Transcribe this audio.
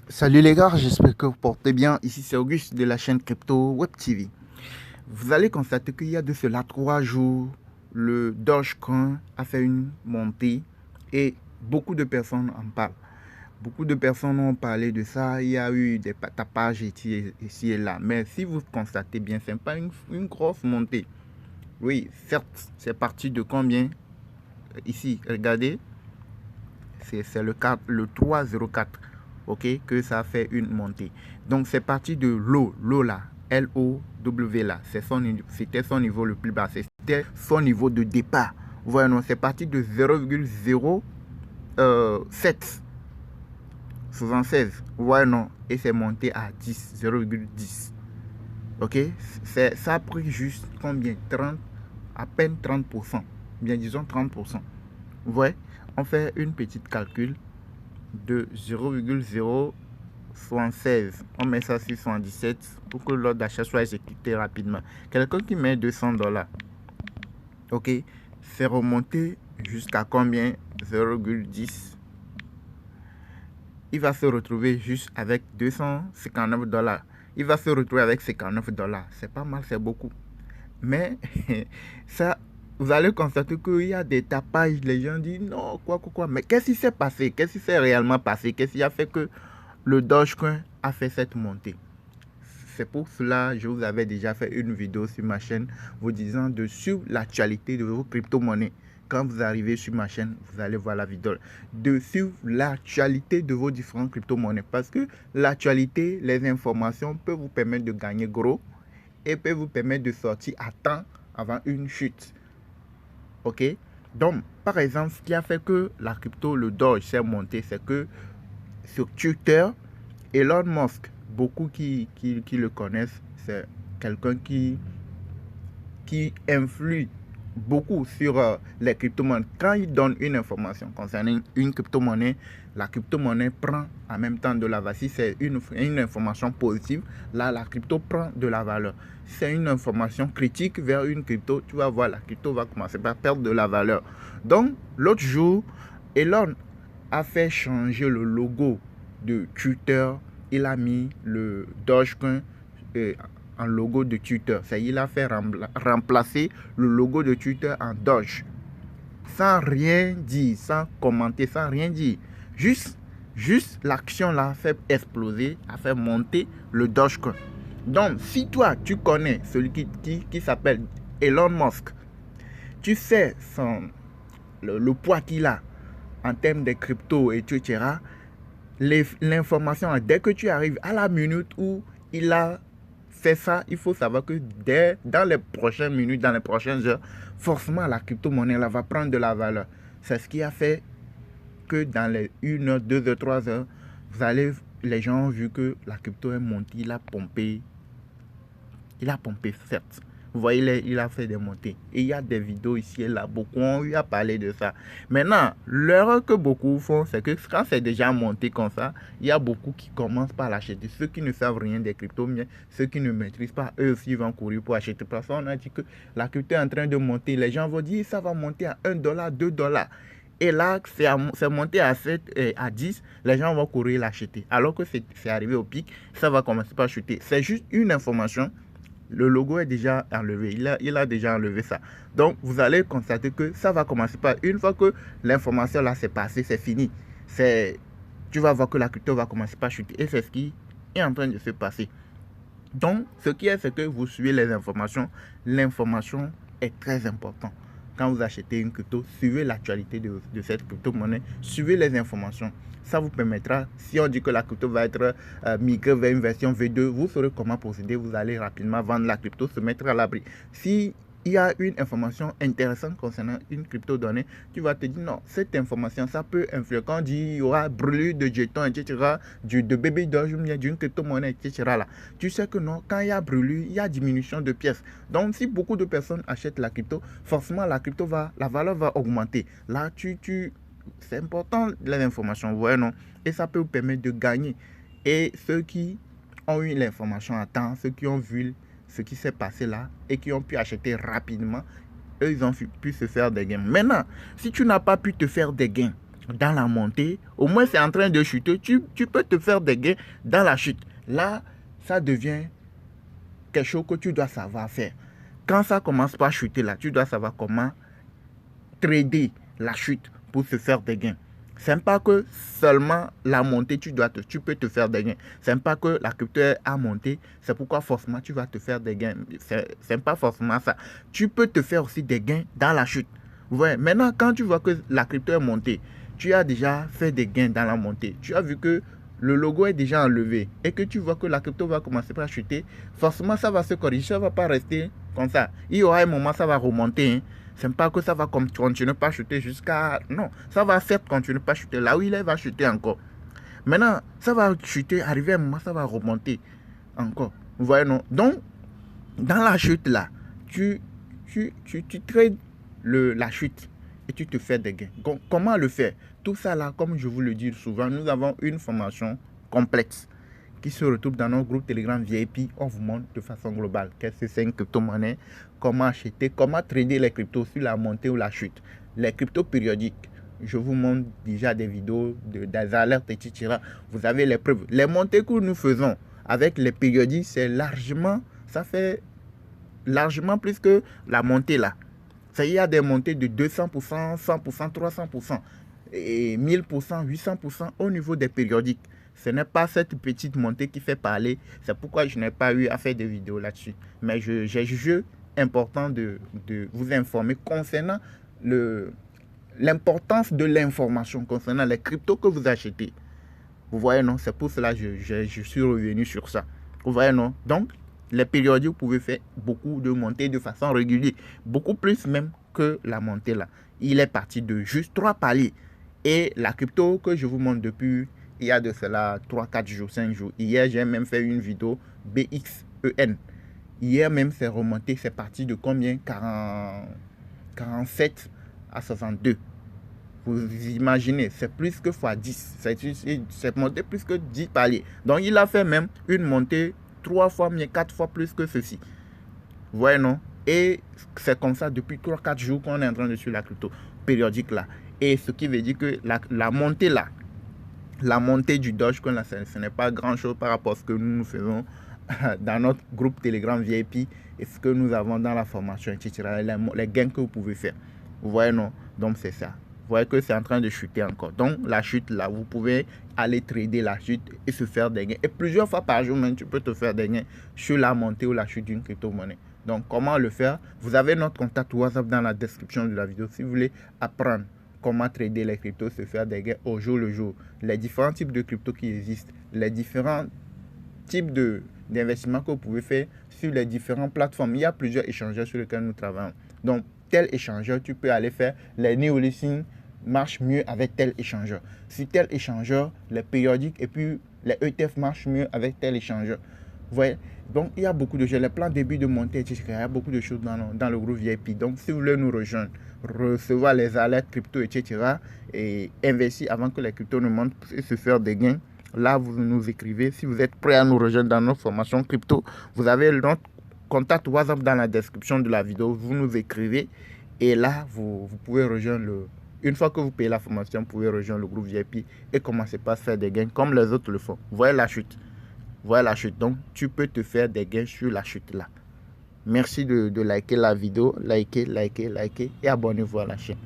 Salut les gars, j'espère que vous portez bien. Ici c'est Auguste de la chaîne Crypto Web TV. Vous allez constater qu'il y a de cela 3 jours, le Dogecoin a fait une montée et beaucoup de personnes en parlent. Beaucoup de personnes ont parlé de ça. Il y a eu des tapages ici et là. Mais si vous constatez bien, ce n'est pas une grosse montée. Oui, certes, c'est parti de combien? Ici, regardez, c'est le 304, ok, que ça fait une montée. Donc c'est parti de l'eau là, LOW là, c'était son niveau le plus bas, c'était son niveau de départ. Voilà, non, c'est parti de 0,07 76. Voilà, non, et c'est monté à 10, 0,10. Ok, ça a pris juste combien? 30, à peine 30%, bien disons 30%. Vous voyez, on fait une petite calcul de 0,076. On met ça sur 117 pour que l'ordre d'achat soit exécuté rapidement. Quelqu'un qui met $200, ok, c'est remonté jusqu'à combien? 0,10. Il va se retrouver juste avec $259. Il va se retrouver avec $59. C'est pas mal, c'est beaucoup. Mais ça, vous allez constater qu'il y a des tapages. Les gens disent non, quoi. Mais qu'est-ce qui s'est passé? Qu'est-ce qui s'est réellement passé? Qu'est-ce qui a fait que le Dogecoin a fait cette montée? C'est pour cela que je vous avais déjà fait une vidéo sur ma chaîne vous disant de suivre l'actualité de vos crypto-monnaies. Quand vous arrivez sur ma chaîne, vous allez voir la vidéo. De suivre l'actualité de vos différentes crypto-monnaies. Parce que l'actualité, les informations peuvent vous permettre de gagner gros et peut vous permettre de sortir à temps avant une chute. Ok? Donc, par exemple, ce qui a fait que la crypto, le Doge s'est monté, c'est que sur Twitter, Elon Musk, beaucoup qui le connaissent, c'est quelqu'un qui influe beaucoup sur les crypto-monnaies. Quand il donne une information concernant une crypto-monnaie, la crypto-monnaie prend en même temps de la valeur. Si c'est une information positive, là, la crypto prend de la valeur. Si c'est une information critique vers une crypto, tu vas voir, la crypto va commencer par perdre de la valeur. Donc, l'autre jour, Elon a fait changer le logo de Twitter. Il a mis le Dogecoin en logo de Twitter. Il a fait remplacer le logo de Twitter en Doge. Sans rien dire, sans commenter, sans rien dire. Juste l'action là a fait exploser, a fait monter le Dogecoin. Donc, si toi, tu connais celui qui s'appelle Elon Musk, tu sais le poids qu'il a en termes de crypto, etc., l'information, dès que tu arrives à la minute où il a fait ça, il faut savoir que dans les prochaines minutes, dans les prochaines heures, forcément la crypto-monnaie là, va prendre de la valeur. C'est ce qui a fait que dans les 1 heure, 2 heures, 3 heures, les gens ont vu que la crypto est montée, il a pompé certes. Vous voyez, il a fait des montées. Et il y a des vidéos ici et là. Beaucoup ont eu à parler de ça. Maintenant, l'erreur que beaucoup font, c'est que quand c'est déjà monté comme ça, il y a beaucoup qui commencent par l'acheter. Ceux qui ne savent rien des cryptos, mais ceux qui ne maîtrisent pas, eux aussi vont courir pour acheter. Parce qu'on a dit que la crypto est en train de monter. Les gens vont dire ça va monter à $1, $2. Et là, c'est monté à 7 et à 10, les gens vont courir l'acheter. Alors que c'est arrivé au pic, ça va commencer par chuter. C'est juste une information. Le logo est déjà enlevé. Il a déjà enlevé ça. Donc, vous allez constater que ça va commencer par une fois que l'information là s'est passée, c'est fini. Tu vas voir que la crypto va commencer par chuter. Et c'est ce qui est en train de se passer. Donc, ce qui est, c'est que vous suivez les informations. L'information est très importante. Quand vous achetez une crypto, suivez l'actualité de cette crypto-monnaie. Suivez les informations. Ça vous permettra, si on dit que la crypto va être migrée vers une version V2, vous saurez comment procéder. Vous allez rapidement vendre la crypto, se mettre à l'abri. Si il y a une information intéressante concernant une crypto-donnée, tu vas te dire non, cette information, ça peut influer. Quand on dit il y aura brûlure de jetons, etc., de bébé d'orge, d'une crypto-monnaie, etc., là, tu sais que non, quand il y a brûlure, il y a diminution de pièces. Donc, si beaucoup de personnes achètent la crypto, forcément, la valeur va augmenter. Là, c'est important les informations, vous voyez, non? Et ça peut vous permettre de gagner. Et ceux qui ont eu l'information à temps, ceux qui ont vu ce qui s'est passé là et qui ont pu acheter rapidement, eux, ils ont pu se faire des gains. Maintenant, si tu n'as pas pu te faire des gains, dans la montée, au moins c'est en train de chuter, tu peux te faire des gains dans la chute. Là, ça devient quelque chose que tu dois savoir faire. Quand ça commence par chuter là, tu dois savoir comment trader la chute pour se faire des gains. C'est pas que seulement la montée, tu peux te faire des gains. C'est pas que la crypto a monté, c'est pourquoi forcément tu vas te faire des gains. C'est pas forcément ça. Tu peux te faire aussi des gains dans la chute. Ouais. Maintenant, quand tu vois que la crypto est montée, tu as déjà fait des gains dans la montée. Tu as vu que le logo est déjà enlevé et que tu vois que la crypto va commencer par chuter, forcément ça va se corriger, ça ne va pas rester comme ça. Il y aura un moment, ça va remonter. Hein. C'est pas que ça va continuer pas chuter jusqu'à... Non, ça va certes continuer pas chuter. Là où il est, va chuter encore. Maintenant, ça va chuter, arriver à un moment, ça va remonter encore. Vous voyez, non? Donc, dans la chute là, tu trades la chute et tu te fais des gains. Donc, comment le faire? Tout ça là, comme je vous le dis souvent, nous avons une formation complète qui se retrouve dans notre groupe Telegram VIP. On vous montre de façon globale qu'est-ce que c'est une crypto-monnaie, comment acheter, comment trader les cryptos sur la montée ou la chute. Les cryptos périodiques, je vous montre déjà des vidéos, des alertes, etc. Vous avez les preuves. Les montées que nous faisons avec les périodiques, c'est largement, ça fait largement plus que la montée là. Il y a des montées de 200%, 100%, 300%, et 1000%, 800% au niveau des périodiques. Ce n'est pas cette petite montée qui fait parler. C'est pourquoi je n'ai pas eu à faire de vidéo là-dessus. Mais j'ai jugé important de vous informer concernant l'importance de l'information concernant les cryptos que vous achetez. Vous voyez, non? C'est pour cela que je suis revenu sur ça. Vous voyez, non? Donc, les périodiques, vous pouvez faire beaucoup de montées de façon régulière. Beaucoup plus même que la montée là. Il est parti de juste 3 paliers. Et la crypto que je vous montre depuis, il y a de cela 3, 4 jours, 5 jours. Hier, j'ai même fait une vidéo BXEN. Hier même, c'est remonté. C'est parti de combien? 47 à 62. Vous imaginez, c'est plus que x10. C'est monté plus que 10 paliers. Donc, il a fait même une montée 3 fois, mais 4 fois plus que ceci. Vous voyez, non? Et c'est comme ça depuis 3-4 jours qu'on est en train de suivre la crypto périodique là. Et ce qui veut dire que la montée là, la montée du Dogecoin là, ce n'est pas grand chose par rapport à ce que nous faisons dans notre groupe Telegram VIP et ce que nous avons dans la formation, etc. Les gains que vous pouvez faire. Vous voyez, non? Donc, c'est ça. Vous voyez que c'est en train de chuter encore. Donc, la chute là, vous pouvez aller trader la chute et se faire des gains. Et plusieurs fois par jour, même, tu peux te faire des gains sur la montée ou la chute d'une crypto-monnaie. Donc, comment le faire? Vous avez notre contact WhatsApp dans la description de la vidéo si vous voulez apprendre comment trader les cryptos, se faire des gains au jour le jour. Les différents types de cryptos qui existent, les différents types d'investissements que vous pouvez faire sur les différentes plateformes. Il y a plusieurs échangeurs sur lesquels nous travaillons. Donc, tel échangeur, tu peux aller faire les neolistings marchent mieux avec tel échangeur. Sur tel échangeur, les périodiques et puis les ETF marchent mieux avec tel échangeur. Vous voyez? Donc, il y a beaucoup de choses. Les plans début de montée, etc. Il y a beaucoup de choses dans le groupe VIP. Donc, si vous voulez nous rejoindre, recevoir les alertes crypto, etc. et investir avant que les cryptos ne montent et se faire des gains, là, vous nous écrivez. Si vous êtes prêt à nous rejoindre dans notre formation crypto, vous avez notre contact WhatsApp dans la description de la vidéo. Vous nous écrivez et là, vous pouvez rejoindre Une fois que vous payez la formation, vous pouvez rejoindre le groupe VIP et commencer par faire des gains comme les autres le font. Vous voyez la chute. Voilà la chute. Donc, tu peux te faire des gains sur la chute là. Merci de liker la vidéo. Likez et abonnez-vous à la chaîne.